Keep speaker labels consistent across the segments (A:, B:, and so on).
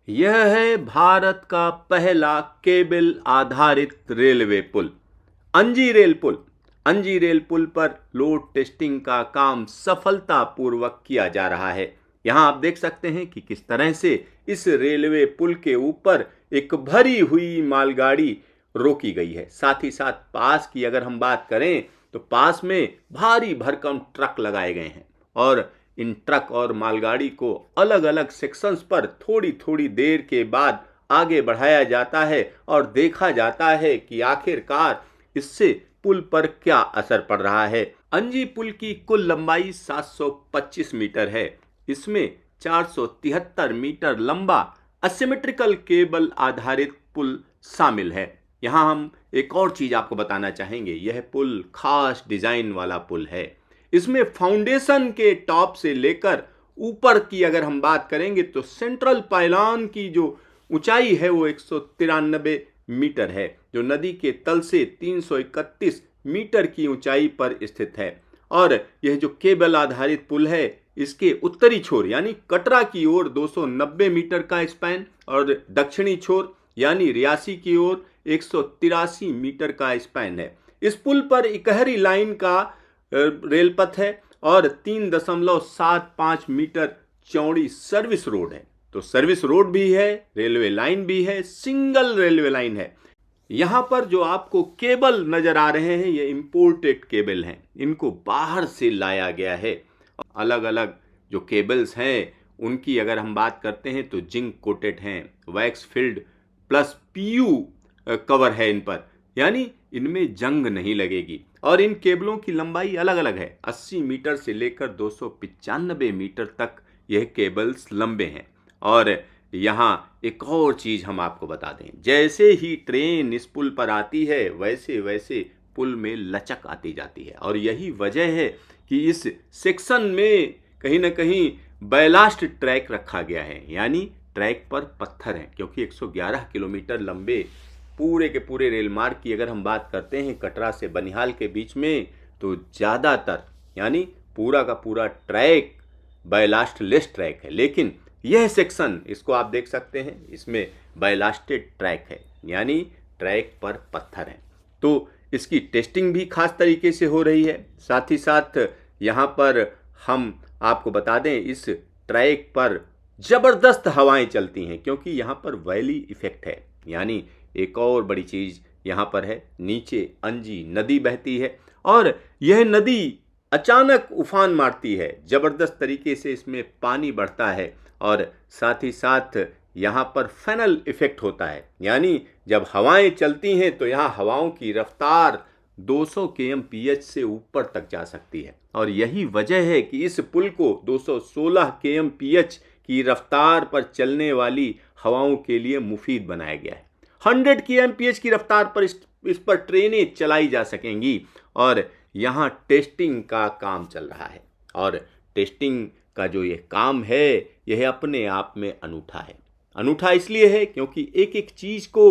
A: यह है भारत का पहला केबल आधारित रेलवे पुल, अंजी रेल पुल। अंजी रेल पुल पर लोड टेस्टिंग का काम सफलतापूर्वक किया जा रहा है। यहाँ आप देख सकते हैं कि किस तरह से इस रेलवे पुल के ऊपर एक भरी हुई मालगाड़ी रोकी गई है। साथ ही साथ पास की अगर हम बात करें तो पास में भारी भरकम ट्रक लगाए गए हैं और इन ट्रक और मालगाड़ी को अलग अलग सेक्शंस पर थोड़ी थोड़ी देर के बाद आगे बढ़ाया जाता है और देखा जाता है कि आखिरकार इससे पुल पर क्या असर पड़ रहा है। अंजी पुल की कुल लंबाई 725 मीटर है। इसमें 473 मीटर लंबा असिमेट्रिकल केबल आधारित पुल शामिल है। यहाँ हम एक और चीज आपको बताना चाहेंगे, यह पुल खास डिजाइन वाला पुल है। इसमें फाउंडेशन के टॉप से लेकर ऊपर की अगर हम बात करेंगे तो सेंट्रल पायलॉन की जो ऊंचाई है वो 193 मीटर है, जो नदी के तल से 331 मीटर की ऊंचाई पर स्थित है। और यह जो केबल आधारित पुल है, इसके उत्तरी छोर यानी कटरा की ओर 290 मीटर का स्पैन और दक्षिणी छोर यानी रियासी की ओर 183 मीटर का स्पैन है। इस पुल पर इकहरी लाइन का रेलपथ है और 3.75 मीटर चौड़ी सर्विस रोड है। तो सर्विस रोड भी है, रेलवे लाइन भी है, सिंगल रेलवे लाइन है। यहाँ पर जो आपको केबल नजर आ रहे हैं ये इंपोर्टेड केबल हैं, इनको बाहर से लाया गया है। अलग अलग जो केबल्स हैं उनकी अगर हम बात करते हैं तो जिंक कोटेड हैं, wax filled plus PU cover है इन पर, यानी इनमें जंग नहीं लगेगी। और इन केबलों की लंबाई अलग अलग है, 80 मीटर से लेकर 295 मीटर तक यह केबल्स लंबे हैं। और यहाँ एक और चीज हम आपको बता दें, जैसे ही ट्रेन इस पुल पर आती है वैसे वैसे पुल में लचक आती जाती है। और यही वजह है कि इस सेक्शन में कहीं ना कहीं बैलास्ट ट्रैक रखा गया है, यानी ट्रैक पर पत्थर हैं, क्योंकि 111 किलोमीटर लंबे पूरे के पूरे रेल मार्ग की अगर हम बात करते हैं कटरा से बनिहाल के बीच में, तो ज़्यादातर यानी पूरा का पूरा ट्रैक बैलास्ट लेस ट्रैक है। लेकिन यह सेक्शन, इसको आप देख सकते हैं, इसमें बैलास्टेड ट्रैक है, यानी ट्रैक पर पत्थर हैं। तो इसकी टेस्टिंग भी खास तरीके से हो रही है। साथ ही साथ यहाँ पर हम आपको बता दें, इस ट्रैक पर ज़बरदस्त हवाएं चलती हैं, क्योंकि यहाँ पर वैली इफेक्ट है। यानी एक और बड़ी चीज़ यहाँ पर है, नीचे अंजी नदी बहती है और यह नदी अचानक उफान मारती है, ज़बरदस्त तरीके से इसमें पानी बढ़ता है। और साथ ही साथ यहाँ पर फैनल इफेक्ट होता है, यानी जब हवाएं चलती हैं तो यहाँ हवाओं की रफ्तार 200 kmph से ऊपर तक जा सकती है। और यही वजह है कि इस पुल को 216 kmph की रफ्तार पर चलने वाली हवाओं के लिए मुफीद बनाया गया है। 100 kmph की रफ्तार पर इस पर ट्रेनें चलाई जा सकेंगी। और यहाँ टेस्टिंग का काम चल रहा है, और टेस्टिंग का जो ये काम है यह अपने आप में अनूठा है। अनूठा इसलिए है क्योंकि एक एक चीज़ को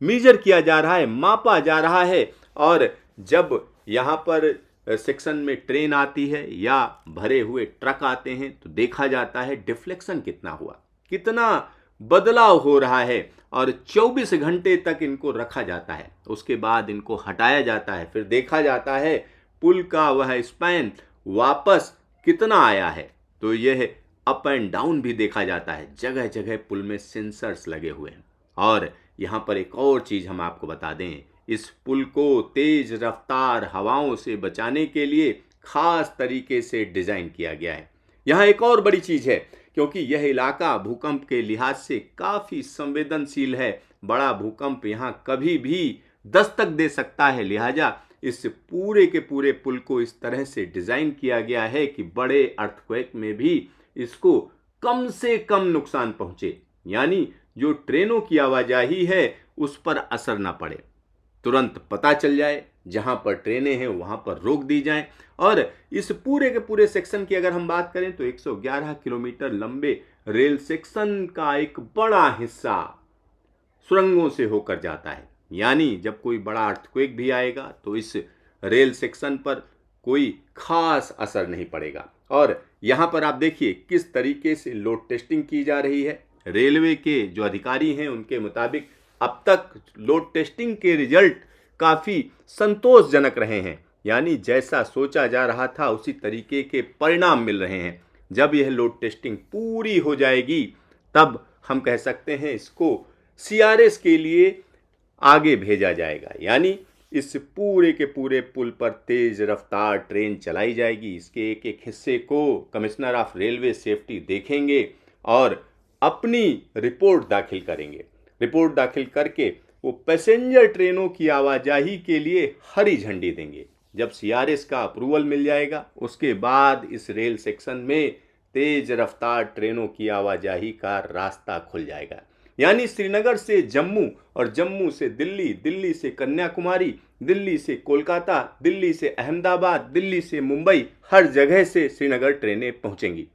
A: मेजर किया जा रहा है, मापा जा रहा है। और जब यहाँ पर सेक्शन में ट्रेन आती है या भरे हुए ट्रक आते हैं तो देखा जाता है डिफ्लेक्शन कितना हुआ, कितना बदलाव हो रहा है। और 24 घंटे तक इनको रखा जाता है, उसके बाद इनको हटाया जाता है, फिर देखा जाता है पुल का वह स्पैन वापस कितना आया है। तो यह अप एंड डाउन भी देखा जाता है। जगह जगह पुल में सेंसर्स लगे हुए हैं। और यहाँ पर एक और चीज़ हम आपको बता दें, इस पुल को तेज रफ्तार हवाओं से बचाने के लिए खास तरीके से डिज़ाइन किया गया है। यहाँ एक और बड़ी चीज़ है, क्योंकि यह इलाका भूकंप के लिहाज से काफ़ी संवेदनशील है। बड़ा भूकंप यहाँ कभी भी दस्तक दे सकता है, लिहाजा इस पूरे के पूरे पुल को इस तरह से डिज़ाइन किया गया है कि बड़े अर्थक्वेक में भी इसको कम से कम नुकसान पहुँचे, यानी जो ट्रेनों की आवाजाही है उस पर असर ना पड़े, तुरंत पता चल जाए, जहां पर ट्रेनें हैं वहां पर रोक दी जाएं। और इस पूरे के पूरे सेक्शन की अगर हम बात करें तो 111 किलोमीटर लंबे रेल सेक्शन का एक बड़ा हिस्सा सुरंगों से होकर जाता है, यानी जब कोई बड़ा अर्थक्वेक भी आएगा तो इस रेल सेक्शन पर कोई खास असर नहीं पड़ेगा। और यहाँ पर आप देखिए किस तरीके से लोड टेस्टिंग की जा रही है। रेलवे के जो अधिकारी हैं उनके मुताबिक अब तक लोड टेस्टिंग के रिजल्ट काफ़ी संतोषजनक रहे हैं, यानी जैसा सोचा जा रहा था उसी तरीके के परिणाम मिल रहे हैं। जब यह लोड टेस्टिंग पूरी हो जाएगी तब हम कह सकते हैं इसको CRS के लिए आगे भेजा जाएगा, यानी इस पूरे के पूरे पुल पर तेज रफ्तार ट्रेन चलाई जाएगी। इसके एक एक हिस्से को कमिश्नर ऑफ रेलवे सेफ्टी देखेंगे और अपनी रिपोर्ट दाखिल करेंगे। रिपोर्ट दाखिल करके वो पैसेंजर ट्रेनों की आवाजाही के लिए हरी झंडी देंगे। जब CRS का अप्रूवल मिल जाएगा उसके बाद इस रेल सेक्शन में तेज रफ्तार ट्रेनों की आवाजाही का रास्ता खुल जाएगा, यानी श्रीनगर से जम्मू और जम्मू से दिल्ली, दिल्ली से कन्याकुमारी, दिल्ली से कोलकाता, दिल्ली से अहमदाबाद, दिल्ली से मुंबई, हर जगह से श्रीनगर ट्रेनें पहुंचेंगी।